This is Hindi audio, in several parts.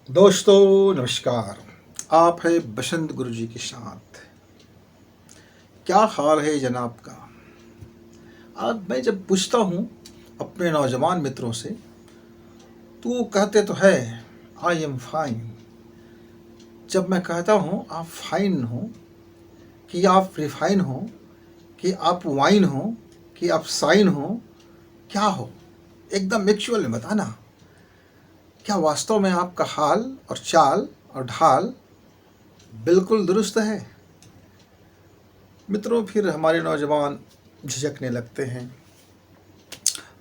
दोस्तों नमस्कार। आप है बसंत गुरु जी के साथ। क्या हाल है जनाब का। आज मैं जब पूछता हूँ अपने नौजवान मित्रों से तो वो कहते तो है आई एम फाइन। जब मैं कहता हूँ आप फाइन हो कि आप रिफाइन हो कि आप वाइन हो कि आप साइन हो, क्या हो एकदम एक्चुअल में बताना। क्या वास्तव में आपका हाल और चाल और ढाल बिल्कुल दुरुस्त है। मित्रों फिर हमारे नौजवान झिझकने लगते हैं,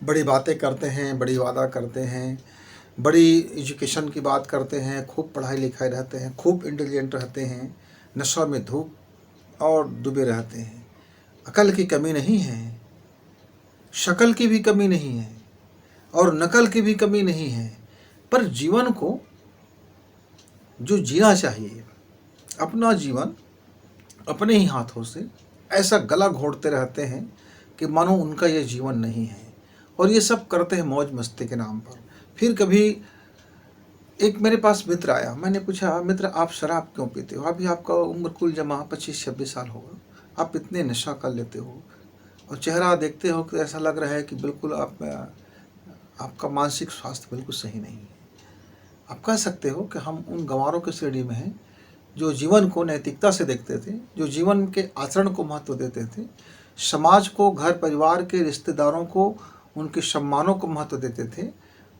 बड़ी बातें करते हैं, बड़ी वादा करते हैं, बड़ी एजुकेशन की बात करते हैं, खूब पढ़ाई लिखाई रहते हैं, खूब इंटेलिजेंट रहते हैं, नशा में धूप और डूबे रहते हैं। अकल की कमी नहीं है, शक्ल की भी कमी नहीं है और नकल की भी कमी नहीं है, पर जीवन को जो जीना चाहिए अपना जीवन अपने ही हाथों से ऐसा गला घोंटते रहते हैं कि मानो उनका ये जीवन नहीं है। और ये सब करते हैं मौज मस्ती के नाम पर। फिर कभी एक मेरे पास मित्र आया, मैंने पूछा मित्र आप शराब क्यों पीते हो, अभी आपका उम्र कुल जमा 25-26 साल होगा, आप इतने नशा कर लेते हो और चेहरा देखते हो कि ऐसा लग रहा है कि बिल्कुल आपका मानसिक स्वास्थ्य बिल्कुल सही नहीं है। आप कह सकते हो कि हम उन गंवारों की श्रेणी में हैं जो जीवन को नैतिकता से देखते थे, जो जीवन के आचरण को महत्व देते थे, समाज को, घर परिवार के रिश्तेदारों को, उनके सम्मानों को महत्व देते थे।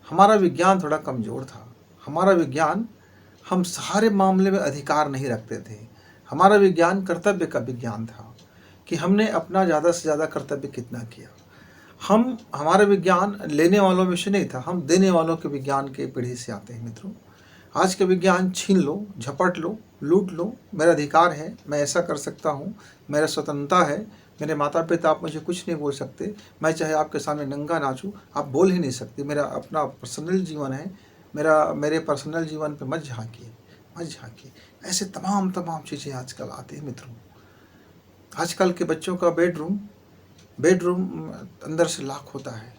हमारा विज्ञान थोड़ा कमज़ोर था। हमारा विज्ञान, हम सारे मामले में अधिकार नहीं रखते थे। हमारा विज्ञान कर्तव्य का विज्ञान था कि हमने अपना ज़्यादा से ज़्यादा कर्तव्य कितना किया। हमारा विज्ञान लेने वालों में से नहीं था, हम देने वालों के विज्ञान के पीढ़ी से आते हैं मित्रों। आज का विज्ञान छीन लो, झपट लो, लूट लो, मेरा अधिकार है, मैं ऐसा कर सकता हूँ, मेरा स्वतंत्रता है, मेरे माता पिता आप मुझे कुछ नहीं बोल सकते, मैं चाहे आपके सामने नंगा नाचूं आप बोल ही नहीं सकते, मेरा अपना पर्सनल जीवन है, मेरे पर्सनल जीवन पे मत झांकिए, मत झांकिए। ऐसे तमाम तमाम चीज़ें आजकल आती हैं मित्रों। आजकल के बच्चों का बेडरूम बेडरूम अंदर से लॉक होता है।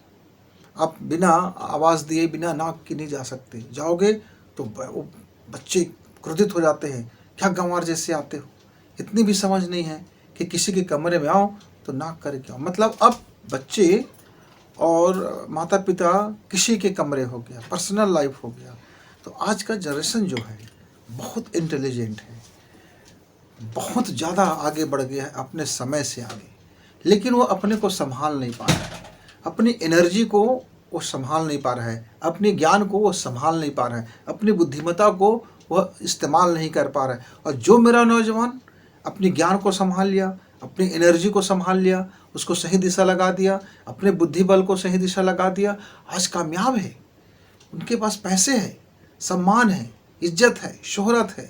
आप बिना आवाज़ दिए, बिना नाक के नहीं जा सकते। जाओगे तो वो बच्चे क्रोधित हो जाते हैं, क्या गंवार जैसे आते हो, इतनी भी समझ नहीं है कि किसी के कमरे में आओ तो नाक करके आओ। मतलब अब बच्चे और माता पिता किसी के कमरे हो गया, पर्सनल लाइफ हो गया। तो आज का जनरेशन जो है बहुत इंटेलिजेंट है, बहुत ज़्यादा आगे बढ़ गया है अपने समय से आगे, लेकिन वो अपने को संभाल नहीं पा रहा है, अपनी एनर्जी को वो संभाल नहीं पा रहा है, अपने ज्ञान को वो संभाल नहीं पा रहा है, अपनी बुद्धिमत्ता को वह इस्तेमाल नहीं कर पा रहा है। और जो मेरा नौजवान अपने ज्ञान को संभाल लिया, अपनी एनर्जी को संभाल लिया, उसको सही दिशा लगा दिया, अपने बुद्धि बल को सही दिशा लगा दिया, आज कामयाब है। उनके पास पैसे है, सम्मान है, इज्जत है, शोहरत है,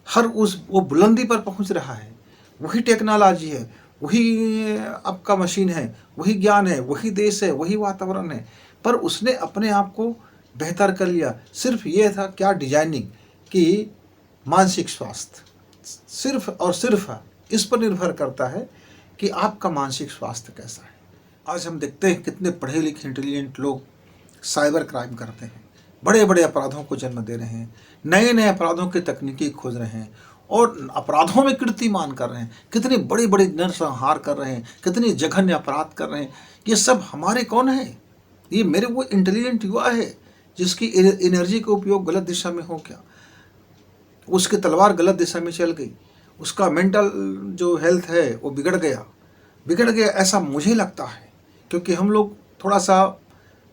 हर उस वो बुलंदी पर पहुंच रहा है। वही टेक्नोलॉजी है, वही आपका मशीन है, वही ज्ञान है, वही देश है, वही वातावरण है, पर उसने अपने आप को बेहतर कर लिया। सिर्फ ये था क्या डिजाइनिंग कि मानसिक स्वास्थ्य सिर्फ और सिर्फ इस पर निर्भर करता है कि आपका मानसिक स्वास्थ्य कैसा है। आज हम देखते हैं कितने पढ़े लिखे इंटेलिजेंट लोग साइबर क्राइम करते हैं, बड़े बड़े अपराधों को जन्म दे रहे हैं, नए नए अपराधों की तकनीकी खोज रहे हैं और अपराधों में कीर्तिमान कर रहे हैं, कितनी बड़ी बड़ी नरसंहार कर रहे हैं, कितनी जघन्य अपराध कर रहे हैं। ये सब हमारे कौन है? ये मेरे वो इंटेलिजेंट युवा है जिसकी एनर्जी का उपयोग गलत दिशा में हो गया, उसकी तलवार गलत दिशा में चल गई, उसका मेंटल जो हेल्थ है वो बिगड़ गया ऐसा मुझे लगता है। क्योंकि हम लोग थोड़ा सा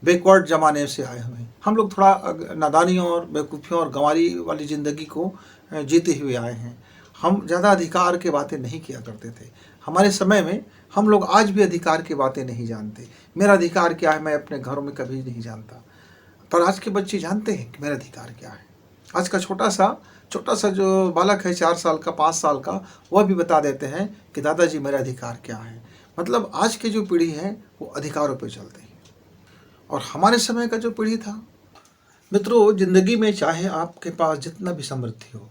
बैकवर्ड ज़माने से आए हुए हैं, हम लोग थोड़ा नादानियों और बेवकूफ़ियों और गंवारी वाली ज़िंदगी को जीते हुए आए हैं। हम ज़्यादा अधिकार की बातें नहीं किया करते थे हमारे समय में। हम लोग आज भी अधिकार की बातें नहीं जानते। मेरा अधिकार क्या है मैं अपने घरों में कभी नहीं जानता, पर आज के बच्चे जानते हैं कि मेरा अधिकार क्या है। आज का छोटा सा जो बालक है 4 साल का, 5 साल का, वह भी बता देते हैं कि दादाजी मेरा अधिकार क्या है। मतलब आज की जो पीढ़ी है वो अधिकारों पर चलते हैं। और हमारे समय का जो पीढ़ी था मित्रों, जिंदगी में चाहे आपके पास जितना भी समृद्धि हो,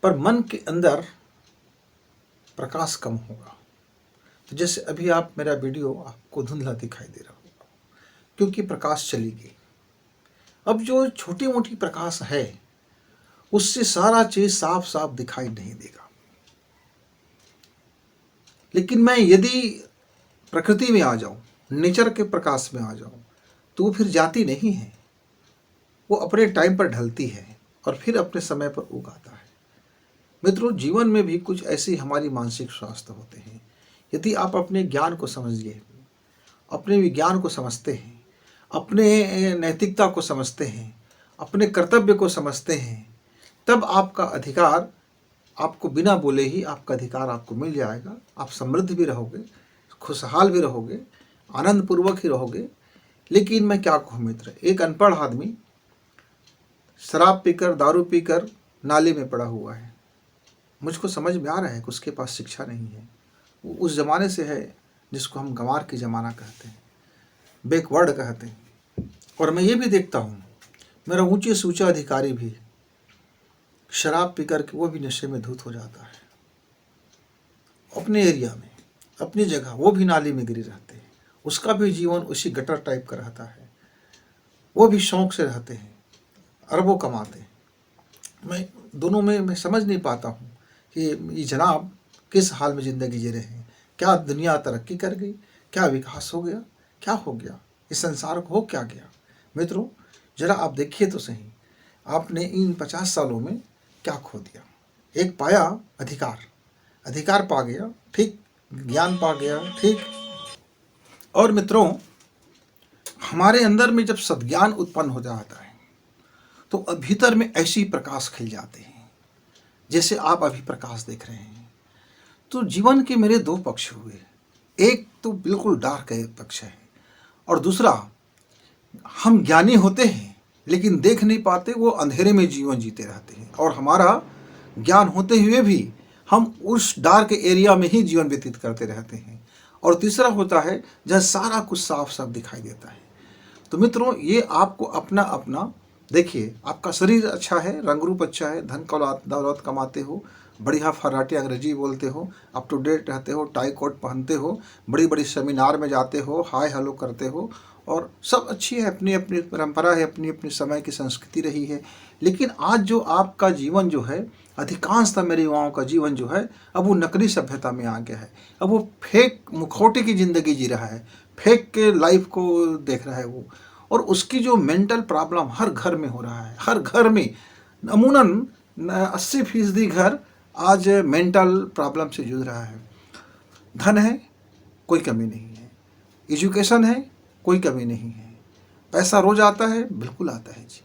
पर मन के अंदर प्रकाश कम होगा। तो जैसे अभी आप मेरा वीडियो आपको धुंधला दिखाई दे रहा होगा, क्योंकि प्रकाश चली गई। अब जो छोटी मोटी प्रकाश है उससे सारा चीज साफ साफ दिखाई नहीं देगा। लेकिन मैं यदि प्रकृति में आ जाऊं, नेचर के प्रकाश में आ जाऊं, तो वो फिर जाती नहीं है, वो अपने टाइम पर ढलती है और फिर अपने समय पर उगाता है। मित्रों, जीवन में भी कुछ ऐसे हमारी मानसिक स्वास्थ्य होते हैं। यदि आप अपने ज्ञान को समझिए, अपने विज्ञान को समझते हैं, अपने नैतिकता को समझते हैं, अपने कर्तव्य को समझते हैं, तब आपका अधिकार, आपको बिना बोले ही आपका अधिकार आपको मिल जाएगा। आप समृद्ध भी रहोगे, खुशहाल भी रहोगे, आनंद पूर्वक ही रहोगे। लेकिन मैं क्या कहूँ मित्र, एक अनपढ़ आदमी शराब पीकर, दारू पीकर नाले में पड़ा हुआ है, मुझको समझ में आ रहा है कि उसके पास शिक्षा नहीं है। वो उस ज़माने से है जिसको हम गंवार की ज़माना कहते हैं, बैकवर्ड कहते हैं। और मैं ये भी देखता हूँ, मेरा ऊंचे से ऊंचा अधिकारी भी शराब पी कर के वो भी नशे में धुत हो जाता है। अपने एरिया में, अपनी जगह वो भी नाली में गिरे रहते हैं, उसका भी जीवन उसी गटर टाइप का रहता है। वो भी शौक से रहते हैं, अरबों कमाते हैं। मैं दोनों में मैं समझ नहीं पाता हूँ कि ये जनाब किस हाल में ज़िंदगी जी रहे हैं। क्या दुनिया तरक्की कर गई? क्या विकास हो गया? क्या हो गया? इस संसार को हो क्या गया? मित्रों, जरा आप देखिए तो सही, आपने इन 50 सालों में क्या खो दिया? एक पाया अधिकार, अधिकार पा गया, ठीक, ज्ञान पा गया, ठीक। और मित्रों, हमारे अंदर में जब सद्ज्ञान उत्पन्न हो जाता है तो भीतर में ऐसी प्रकाश खिल जाते हैं जैसे आप अभी प्रकाश देख रहे हैं। तो जीवन के मेरे दो पक्ष हुए, एक तो बिल्कुल डार्क पक्ष है, और दूसरा हम ज्ञानी होते हैं लेकिन देख नहीं पाते, वो अंधेरे में जीवन जीते रहते हैं, और हमारा ज्ञान होते हुए भी हम उस डार्क एरिया में ही जीवन व्यतीत करते रहते हैं। और तीसरा होता है जहाँ सारा कुछ साफ साफ दिखाई देता है। तो मित्रों, ये आपको अपना अपना देखिए, आपका शरीर अच्छा है, रंग रूप अच्छा है, धन दौलत कमाते हो, बढ़िया फर्राटी अंग्रेजी बोलते हो, अप टू डेट रहते हो, टाई कोट पहनते हो, बड़ी बड़ी सेमिनार में जाते हो, हाय हेलो करते हो, और सब अच्छी है, अपनी अपनी परंपरा है, अपनी अपनी समय की संस्कृति रही है। लेकिन आज जो आपका जीवन जो है, अधिकांशतः मेरे युवाओं का जीवन जो है, अब वो नकली सभ्यता में आ गया है। अब वो फेक मुखौटे की ज़िंदगी जी रहा है, फेक के लाइफ को देख रहा है वो। और उसकी जो मेंटल प्रॉब्लम हर घर में हो रहा है, हर घर में अमूमन 80% घर आज मेंटल प्रॉब्लम से जूझ रहा है। धन है, कोई कमी नहीं है, एजुकेशन है, कोई कमी नहीं है, पैसा रोज आता है, बिल्कुल आता है जी,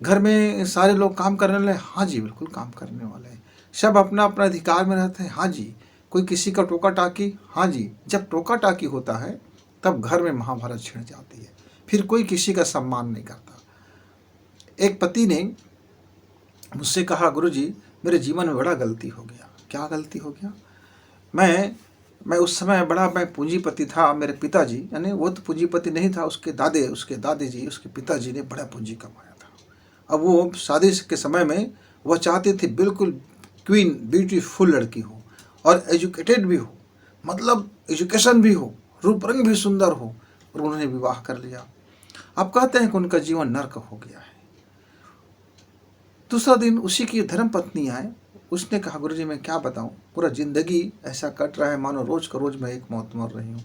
घर में सारे लोग काम करने वाले, हाँ जी बिल्कुल काम करने वाले हैं, सब अपना अपना अधिकार में रहते हैं, हाँ जी, कोई किसी का टोका टाकी, हाँ जी। जब टोका टाकी होता है तब घर में महाभारत छिड़ जाती है, फिर कोई किसी का सम्मान नहीं करता। एक पति ने मुझसे कहा, गुरुजी मेरे जीवन में बड़ा गलती हो गया। क्या गलती हो गया? मैं उस समय बड़ा मैं पूंजीपति था, मेरे पिताजी, यानी वो तो पूंजीपति नहीं था, उसके दादाजी, उसके पिताजी ने बड़ा पूंजी कमाया था। अब वो शादी के समय में वह चाहती थी बिल्कुल क्वीन ब्यूटीफुल लड़की हो और एजुकेटेड भी हो, मतलब एजुकेशन भी हो, रूप रंग भी सुंदर हो, और उन्होंने विवाह कर लिया। अब कहते हैं कि उनका जीवन नर्क हो गया है। दूसरा दिन उसी की धर्म पत्नी आए, उसने कहा, गुरुजी मैं क्या बताऊं, पूरा जिंदगी ऐसा कट रहा है मानो रोज का रोज मैं एक मौत मर रही हूँ।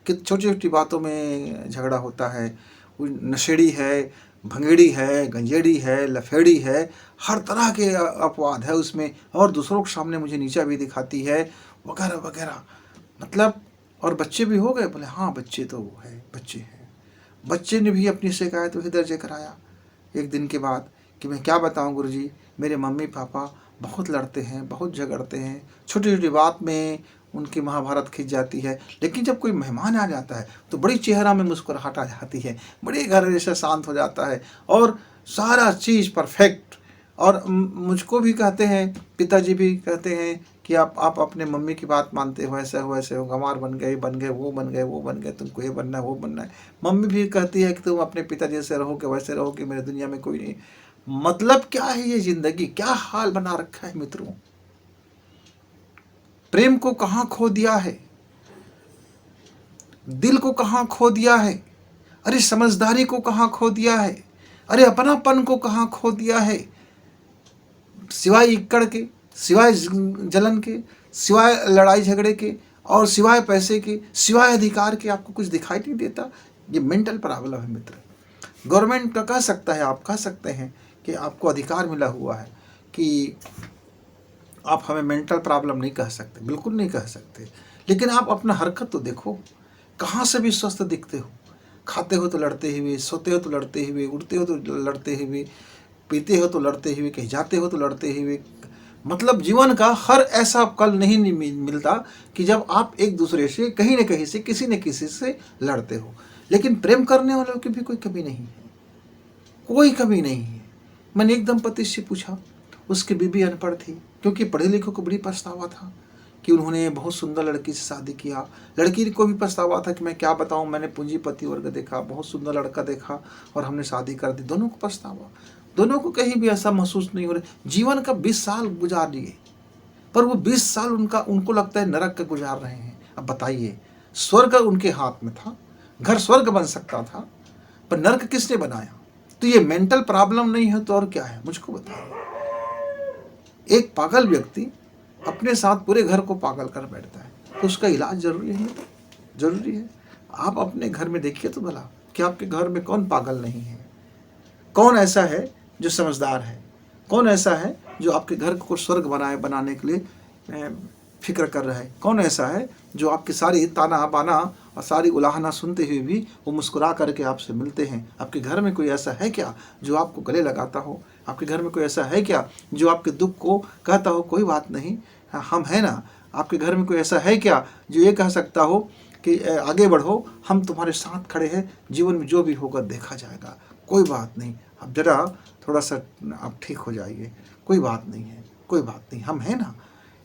कि छोटी छोटी बातों में झगड़ा होता है, नशेड़ी है, भंगेड़ी है, गंजेड़ी है, लफेड़ी है, हर तरह के अपवाद है उसमें, और दूसरों के सामने मुझे नीचा भी दिखाती है, वगैरह वगैरह। मतलब, और बच्चे भी हो गए? बोले हाँ बच्चे तो है, बच्चे हैं। बच्चे ने भी अपनी शिकायत वही दर्ज कराया एक दिन के बाद कि मैं क्या बताऊं गुरुजी, मेरे मम्मी पापा बहुत लड़ते हैं, बहुत झगड़ते हैं, छोटी छोटी बात में उनकी महाभारत खिंच जाती है, लेकिन जब कोई मेहमान आ जाता है तो बड़ी चेहरा में मुस्कुराहट आ जाती है, बड़ी घर जैसा शांत हो जाता है, और सारा चीज़ परफेक्ट। और मुझको भी कहते हैं, पिताजी भी कहते हैं कि आप अपने मम्मी की बात मानते हो, ऐसे हो, गंवार बन गए, वो बन गए, तुमको ये बनना है, वो बनना है। मम्मी भी कहती है कि तुम अपने पिताजी से रहोगे, वैसे रहोगे, मेरे दुनिया में कोई नहीं। मतलब क्या है ये जिंदगी? क्या हाल बना रखा है मित्रों? प्रेम को कहां खो दिया है, दिल को कहां खो दिया है, अरे समझदारी को कहां खो दिया है। अरे अपनापन को कहाँ खो दिया है, सिवाय इक्कड़ के, सिवाय जलन के, सिवाय लड़ाई झगड़े के और सिवाय पैसे के, सिवाय अधिकार के आपको कुछ दिखाई नहीं देता। ये मेंटल प्रॉब्लम है मित्र। गवर्नमेंट का कह सकता है, आप कह सकते हैं कि आपको अधिकार मिला हुआ है कि आप हमें मेंटल प्रॉब्लम नहीं कह सकते, बिल्कुल नहीं कह सकते। लेकिन आप अपना हरकत तो देखो, कहाँ से भी स्वस्थ दिखते हो। खाते हो तो लड़ते हुए, सोते हो तो लड़ते हुए, उड़ते हो तो लड़ते हुए, पीते हो तो लड़ते हुए, कहीं जाते हो तो लड़ते हुए। मतलब जीवन का हर ऐसा पल नहीं मिलता कि जब आप एक दूसरे से कहीं न कहीं से, किसी न किसी से लड़ते हो। लेकिन प्रेम करने वालों की भी कोई कमी नहीं है, कोई कमी नहीं है। मैंने एक दंपति से पूछा, उसकी बीवी अनपढ़ थी, क्योंकि पढ़े लिखे को बड़ी पछतावा था कि उन्होंने बहुत सुंदर लड़की से शादी किया। लड़की को भी पछतावा था कि मैं क्या बताऊं, मैंने पूंजीपति वर्ग देखा, बहुत सुंदर लड़का देखा और हमने शादी कर दी। दोनों को पछतावा, दोनों को कहीं भी ऐसा महसूस नहीं हो रहा। जीवन का 20 साल गुजार लिए, पर वो 20 साल उनको लगता है नरक के गुजार रहे हैं। अब बताइए, स्वर्ग उनके हाथ में था, घर स्वर्ग बन सकता था, पर नरक किसने बनाया? तो ये मेंटल प्रॉब्लम नहीं है तो और क्या है, मुझको बताइए। एक पागल व्यक्ति अपने साथ पूरे घर को पागल कर बैठता है, तो उसका इलाज जरूरी है, जरूरी है। आप अपने घर में देखिए तो भला कि आपके घर में कौन पागल नहीं है, कौन ऐसा है जो समझदार है, कौन ऐसा है जो आपके घर को स्वर्ग बनाने के लिए फिक्र कर रहा है, कौन ऐसा है जो आपकी सारी ताना बाना और सारी उलाहना सुनते हुए भी वो मुस्कुरा करके आपसे मिलते हैं। आपके घर में कोई ऐसा है क्या जो आपको गले लगाता हो? आपके घर में कोई ऐसा है क्या जो आपके दुख को कहता हो कोई बात नहीं, हम हैं ना? आपके घर में कोई ऐसा है क्या जो ये कह सकता हो कि आगे बढ़ो, हम तुम्हारे साथ खड़े हैं, जीवन में जो भी होगा देखा जाएगा, कोई बात नहीं, अब जरा थोड़ा सा आप ठीक हो जाइए, कोई बात नहीं है, कोई बात नहीं, हम हैं ना?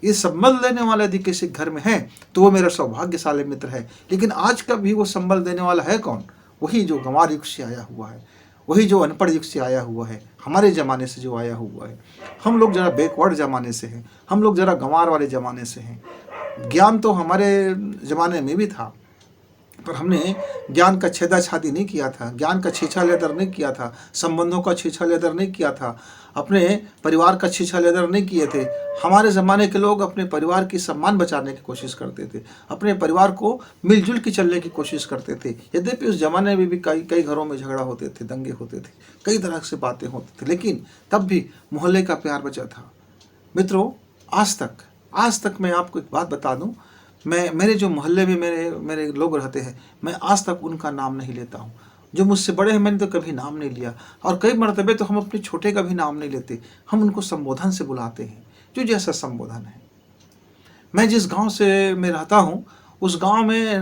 ये संबल देने वाला यदि किसी घर में है तो वो मेरा सौभाग्यशाली मित्र है। लेकिन आज का भी वो संबल देने वाला है कौन? वही जो गंवार युग से आया हुआ है, वही जो अनपढ़ युग से आया हुआ है, हमारे ज़माने से जो आया हुआ है। हम लोग ज़रा बैकवर्ड ज़माने से हैं, हम लोग ज़रा गंवार वाले ज़माने से हैं। ज्ञान तो हमारे ज़माने में भी था, पर हमने ज्ञान का छेदा-छादी नहीं किया था, ज्ञान का छीछा-लेदर नहीं किया था, संबंधों का छीछा-लेदर नहीं किया था, अपने परिवार का छीछा-लेदर नहीं किए थे। हमारे ज़माने के लोग अपने परिवार की सम्मान बचाने की कोशिश करते थे, अपने परिवार को मिलजुल के चलने की कोशिश करते थे। यद्यपि उस ज़माने में भी कई घरों में झगड़ा होते थे, दंगे होते थे, कई तरह से बातें होती थी, लेकिन तब भी मोहल्ले का प्यार बचा था। मित्रों, आज तक मैं आपको एक बात बता दूं, मैं मेरे जो मोहल्ले में मेरे लोग रहते हैं, मैं आज तक उनका नाम नहीं लेता हूँ। जो मुझसे बड़े हैं मैंने तो कभी नाम नहीं लिया, और कई मरतबे तो हम अपने छोटे का भी नाम नहीं लेते, हम उनको संबोधन से बुलाते हैं, जो जैसा संबोधन है। मैं जिस गांव से मैं रहता हूँ उस गांव में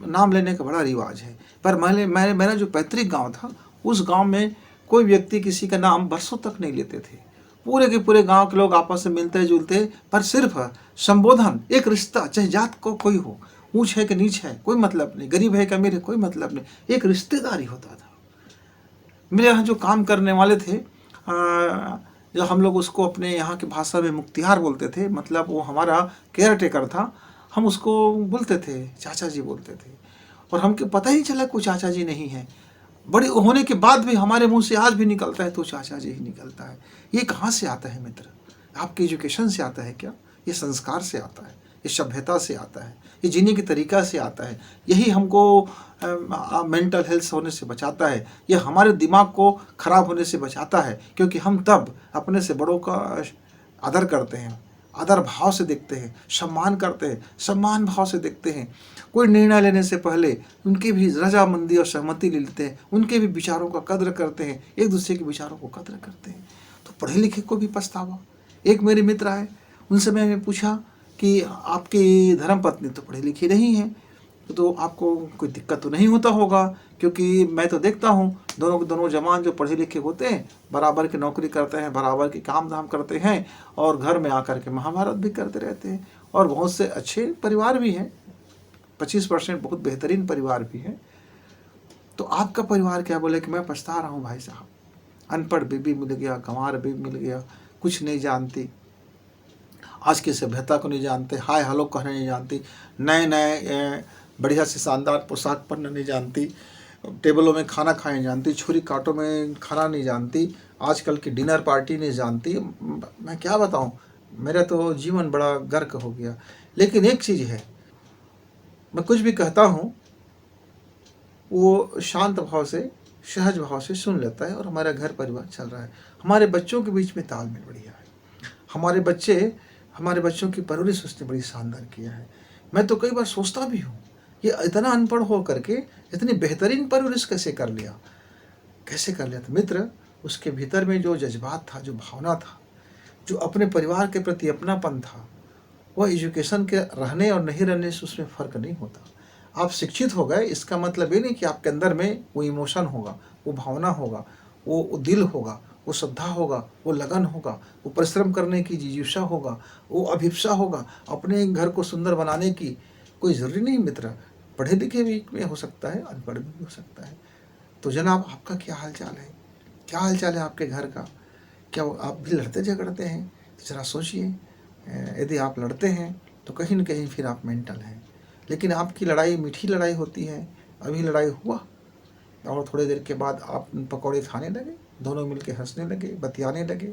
नाम लेने का बड़ा रिवाज है, पर मेरा जो पैतृक गांव था उस गांव में कोई व्यक्ति किसी का नाम बरसों तक नहीं लेते थे। पूरे के पूरे गांव के लोग आपस में मिलते जुलते, पर सिर्फ संबोधन, एक रिश्ता, चाहे जात को कोई हो, ऊंच है कि नीच है कोई मतलब नहीं, गरीब है कि अमीर है कोई मतलब नहीं, एक रिश्तेदारी होता था। मेरे यहाँ जो काम करने वाले थे, जो हम लोग उसको अपने यहाँ की भाषा में मुख्तियार बोलते थे, मतलब वो हमारा केयर टेकर था, हम उसको बोलते थे चाचा जी बोलते थे, और हमको पता ही चला कोई चाचा जी नहीं है। बड़े होने के बाद भी हमारे मुंह से आज भी निकलता है तो चाचा जी ही निकलता है। ये कहाँ से आता है मित्र? आपके एजुकेशन से आता है क्या? ये संस्कार से आता है, ये सभ्यता से आता है, ये जीने की तरीका से आता है। यही हमको मेंटल हेल्थ होने से बचाता है, ये हमारे दिमाग को खराब होने से बचाता है, क्योंकि हम तब अपने से बड़ों का आदर करते हैं, आदर भाव से देखते हैं, सम्मान करते हैं, सम्मान भाव से देखते हैं। कोई निर्णय लेने से पहले उनकी भी रजामंदी और सहमति ले लेते हैं, उनके भी विचारों का कद्र करते हैं, एक दूसरे के विचारों को कद्र करते हैं। तो पढ़े लिखे को भी पछतावा। एक मेरे मित्र आए, उनसे मैंने पूछा कि आपकी धर्मपत्नी तो पढ़ी लिखी नहीं है, तो आपको कोई दिक्कत तो नहीं होता होगा, क्योंकि मैं तो देखता हूँ दोनों जवान जो पढ़े लिखे होते हैं बराबर की नौकरी करते हैं, बराबर के काम धाम करते हैं, और घर में आकर के महाभारत भी करते रहते हैं, और बहुत से अच्छे परिवार भी हैं, 25% बहुत बेहतरीन परिवार भी है। तो आपका परिवार क्या बोले कि मैं पछता रहा हूँ भाई साहब, अनपढ़ बीबी मिल गया, गंवार बीबी मिल गया, कुछ नहीं जानती, आज की सभ्यता को नहीं जानते, हाय हेलो कहने नहीं जानती, नए बढ़िया से शानदार पोशाक पहनना नहीं जानती, टेबलों में खाना खाए जानती, छुरी कांटों में खाना नहीं जानती, आजकल की डिनर पार्टी नहीं जानती। मैं क्या बताऊं, मेरा तो जीवन बड़ा गर्क हो गया। लेकिन एक चीज़ है, मैं कुछ भी कहता हूँ वो शांत भाव से, सहज भाव से सुन लेता है और हमारा घर परिवार चल रहा है। हमारे बच्चों के बीच में तालमेल बढ़िया है। हमारे बच्चों की परवरिश उसने बड़ी शानदार किया है। मैं तो कई बार सोचता भी हूँ, ये इतना अनपढ़ हो करके इतनी बेहतरीन परवरिश कैसे कर लिया, कैसे कर लिया था मित्र। उसके भीतर में जो जज्बात था, जो भावना था, जो अपने परिवार के प्रति अपनापन था, वह एजुकेशन के रहने और नहीं रहने से उसमें फ़र्क नहीं होता। आप शिक्षित हो गए इसका मतलब ये नहीं कि आपके अंदर में वो इमोशन होगा, वो भावना होगा, वो दिल होगा, वो श्रद्धा होगा, वो लगन होगा, वो परिश्रम करने की जिज्ञासा होगा, वो अभिप्सा होगा अपने घर को सुंदर बनाने की। कोई ज़रूरी नहीं मित्र, पढ़े लिखे भी में हो सकता है, अनपढ़ भी हो सकता है। तो जनाब, आपका क्या हाल चाल है? क्या हाल चाल है आपके घर का? क्या आप भी लड़ते झगड़ते हैं? तो ज़रा सोचिए, यदि आप लड़ते हैं तो कहीं न कहीं फिर आप मेंटल हैं। लेकिन आपकी लड़ाई मीठी लड़ाई होती है। अभी लड़ाई हुआ और थोड़ी देर के बाद आप पकौड़े खाने लगे, दोनों मिलके हंसने लगे, बतियाने लगे,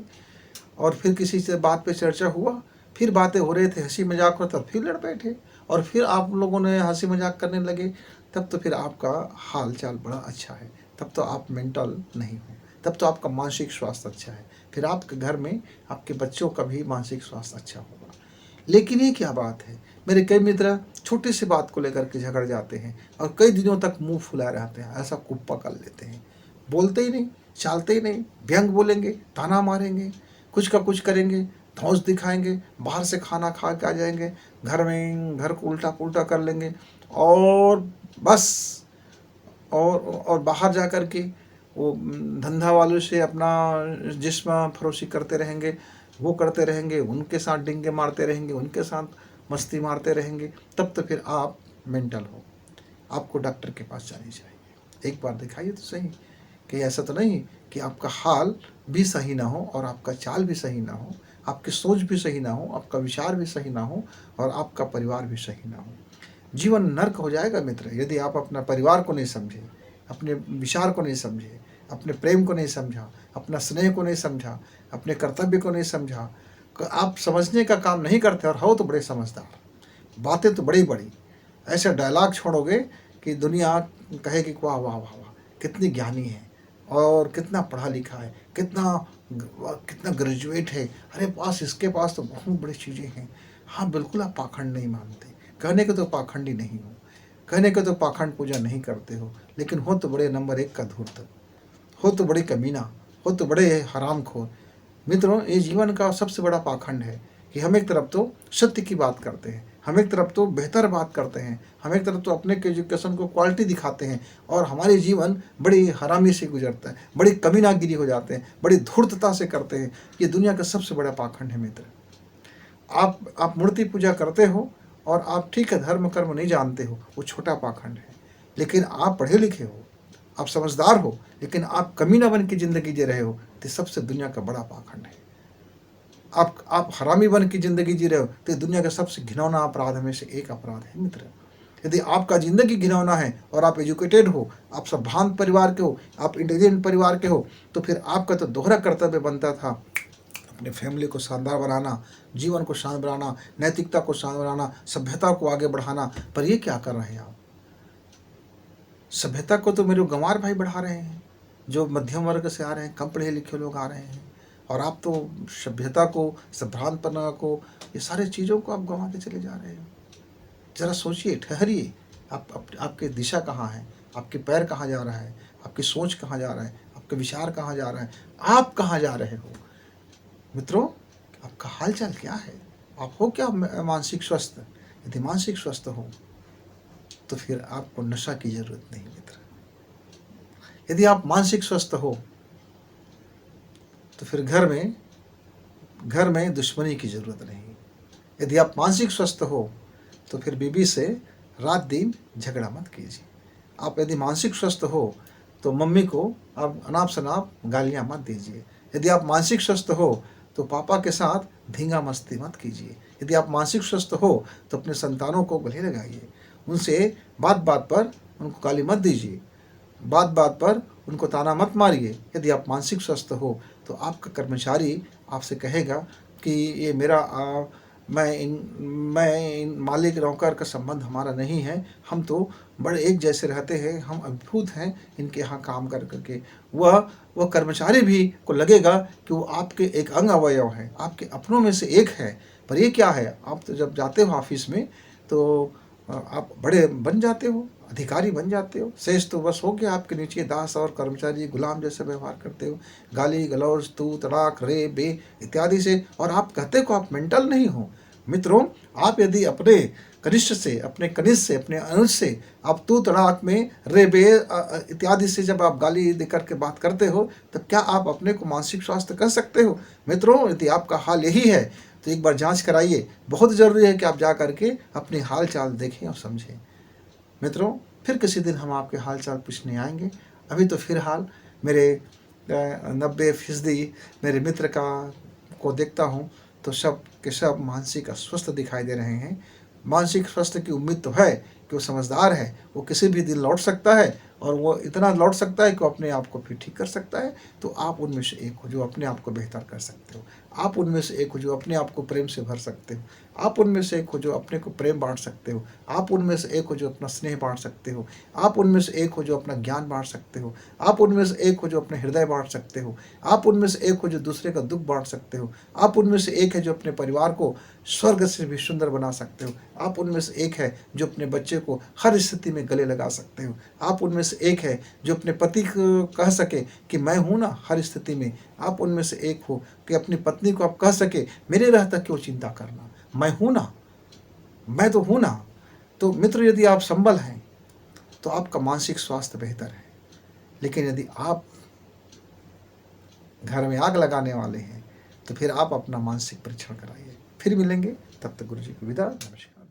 और फिर किसी से बात पे चर्चा हुआ, फिर बातें हो रहे थे, हंसी मजाक हो, तब फिर लड़ बैठे और फिर आप लोगों ने हंसी मजाक करने लगे। तब तो फिर आपका हाल चाल बड़ा अच्छा है, तब तो आप मेंटल नहीं हो, तब तो आपका मानसिक स्वास्थ्य अच्छा है, फिर आपके घर में आपके बच्चों का भी मानसिक स्वास्थ्य अच्छा होगा। लेकिन ये क्या बात है, मेरे कई मित्र छोटी सी बात को लेकर के झगड़ जाते हैं और कई दिनों तक मुंह फुलाए रहते हैं, ऐसा कुप्पा कर लेते हैं, बोलते ही नहीं, चालते ही नहीं, व्यंग बोलेंगे, ताना मारेंगे, कुछ का कुछ करेंगे, धौंस दिखाएंगे, बाहर से खाना खा के आ जाएंगे, घर को उल्टा पुल्टा कर लेंगे और बस, और बाहर जा कर के वो धंधा वालों से अपना जिस्म फरोशी करते रहेंगे, वो करते रहेंगे, उनके साथ डिंगे मारते रहेंगे, उनके साथ मस्ती मारते रहेंगे। तब तो फिर आप मेंटल हो, आपको डॉक्टर के पास जानी चाहिए। एक बार दिखाइए तो सही कि ऐसा तो नहीं कि आपका हाल भी सही ना हो और आपका चाल भी सही ना हो, आपकी सोच भी सही ना हो, आपका विचार भी सही ना हो और आपका परिवार भी सही ना हो। जीवन नर्क हो जाएगा मित्र, यदि आप अपना परिवार को नहीं समझे, अपने विचार को नहीं समझे, अपने प्रेम को नहीं समझा, अपना स्नेह को नहीं समझा, अपने कर्तव्य को नहीं समझा। आप समझने का काम नहीं करते और हो तो बड़े समझदार, बातें तो बड़ी बड़ी, ऐसे डायलॉग छोड़ोगे कि दुनिया कहेगी वाह वाह वाह वाह, कितनी ज्ञानी है और कितना पढ़ा लिखा है, कितना कितना ग्रेजुएट है, अरे पास इसके पास तो बहुत बड़ी चीज़ें हैं। हाँ बिल्कुल, आप पाखंड नहीं मानते, कहने के तो पाखंडी नहीं हो, कहने के तो पाखंड पूजा नहीं करते हो, लेकिन हो तो बड़े नंबर 1 का धूर्त, हो तो बड़े कमीना, हो तो बड़े हरामखोर। मित्रों, ये जीवन का सबसे बड़ा पाखंड है कि हम एक तरफ तो सत्य की बात करते हैं, हम एक तरफ तो बेहतर बात करते हैं, हम एक तरफ तो अपने के एजुकेशन को क्वालिटी दिखाते हैं और हमारे जीवन बड़ी हरामी से गुजरता है, बड़ी कमीनागिरी हो जाते हैं, बड़ी धूर्तता से करते हैं। ये दुनिया का सबसे बड़ा पाखंड है मित्र। आप मूर्ति पूजा करते हो और आप ठीक है धर्म कर्म नहीं जानते हो, वो छोटा पाखंड है। लेकिन आप पढ़े लिखे हो, आप समझदार हो, लेकिन आप कमीना बन की ज़िंदगी जी रहे हो, तो सबसे दुनिया का बड़ा पाखंड है। आप हरामी बन की ज़िंदगी जी रहे हो, तो दुनिया का सबसे घिनौना अपराध में से एक अपराध है मित्र। यदि आपका ज़िंदगी घिनौना है और आप एजुकेटेड हो, आप सभ्रांत परिवार के हो, आप इंटेलिजेंट परिवार के हो, तो फिर आपका तो दोहरा कर्तव्य बनता था अपने फैमिली को शानदार बनाना, जीवन को शानदार बनाना, नैतिकता को शानदार बनाना, सभ्यता को आगे बढ़ाना। पर ये क्या कर रहे हैं आप? सभ्यता को तो मेरे गंवार भाई बढ़ा रहे हैं, जो मध्यम वर्ग से आ रहे हैं, कम पढ़े लिखे लोग आ रहे हैं, और आप तो सभ्यता को, सभ्रांतपना को, ये सारी चीज़ों को आप गंवाते चले जा रहे हो। ज़रा सोचिए, ठहरिए, आपकी दिशा कहाँ है, आपके पैर कहाँ जा रहा है, आपकी सोच कहाँ जा रहा है, आपके विचार कहाँ जा रहा है, आप कहाँ जा रहे हो मित्रों? आपका हाल चाल क्या है? आप हो क्या मानसिक स्वस्थ? यदि मानसिक स्वस्थ हो तो फिर आपको नशा की जरूरत नहीं मित्र। यदि आप मानसिक स्वस्थ हो तो फिर घर में दुश्मनी की जरूरत नहीं। यदि आप मानसिक स्वस्थ हो तो फिर बीवी से रात दिन झगड़ा मत कीजिए। आप यदि मानसिक स्वस्थ हो तो मम्मी को आप अनाप शनाप गालियाँ मत दीजिए। यदि आप मानसिक स्वस्थ हो तो पापा के साथ धींगा मस्ती मत कीजिए। यदि आप मानसिक स्वस्थ हो तो अपने संतानों को गले लगाइए, उनसे बात बात पर उनको गाली मत दीजिए, बात बात पर उनको ताना मत मारिए। यदि आप मानसिक स्वस्थ हो तो आपका कर्मचारी आपसे कहेगा कि ये मेरा मैं इन मालिक नौकर का संबंध हमारा नहीं है, हम तो बड़े एक जैसे रहते हैं, हम अद्भुत हैं इनके यहाँ काम कर करके। वह कर्मचारी भी को लगेगा कि वो आपके एक अंग अवयव है, आपके अपनों में से एक है। पर ये क्या है, आप तो जब जाते हो ऑफिस में तो आप बड़े बन जाते हो, अधिकारी बन जाते हो, शेष तो बस हो गया आपके नीचे दास और कर्मचारी गुलाम जैसे व्यवहार करते हो, गाली गलौज तू तड़ाक रे बे इत्यादि से। और आप कहते हो आप मेंटल नहीं हो। मित्रों, आप यदि अपने कनिष्ठ से, अपने कनिष्ठ से, अपने अनुज से आप तू तड़ाक में रे बे इत्यादि से जब आप गाली देकर के बात करते हो, तब क्या आप अपने को मानसिक स्वास्थ्य कह सकते हो? मित्रों, यदि आपका हाल यही है तो एक बार जांच कराइए। बहुत ज़रूरी है कि आप जा करके अपनी हाल चाल देखें और समझें। मित्रों, फिर किसी दिन हम आपके हाल चाल पूछने आएंगे। अभी तो फिलहाल मेरे 90% मेरे मित्र को देखता हूँ तो सब के सब मानसिक अस्वस्थ दिखाई दे रहे हैं। मानसिक स्वास्थ्य की उम्मीद तो है कि वो समझदार है, वो किसी भी दिन लौट सकता है, और वो इतना लौट सकता है कि वो अपने आप को फिर ठीक कर सकता है। तो आप उनमें से एक हो जो अपने आप को बेहतर कर सकते हो। आप उनमें से एक हो जो अपने आप को प्रेम से भर सकते हो। आप उनमें से एक हो जो अपने को प्रेम बांट सकते हो। आप उनमें से एक हो जो अपना स्नेह बांट सकते हो। आप उनमें से एक हो जो अपना ज्ञान बांट सकते हो। आप उनमें से एक हो जो अपने हृदय बांट सकते हो। आप उनमें से एक हो जो दूसरे का दुख बांट सकते हो। आप उनमें से एक है जो अपने परिवार को स्वर्ग से भी सुंदर बना सकते हो। आप उनमें से एक है जो अपने बच्चे को हर स्थिति में गले लगा सकते हो। आप उनमें से एक है जो अपने पति को कह सके कि मैं हूँ ना हर स्थिति में। आप उनमें से एक हो कि अपनी पत्नी को आप कह सके मेरे रहता क्यों चिंता करना, मैं हूँ ना, मैं तो हूँ ना। तो मित्र, यदि आप संबल हैं तो आपका मानसिक स्वास्थ्य बेहतर है। लेकिन यदि आप घर में आग लगाने वाले हैं तो फिर आप अपना मानसिक परीक्षण कराइए। फिर मिलेंगे, तब तक गुरु जी को विदा। नमस्कार।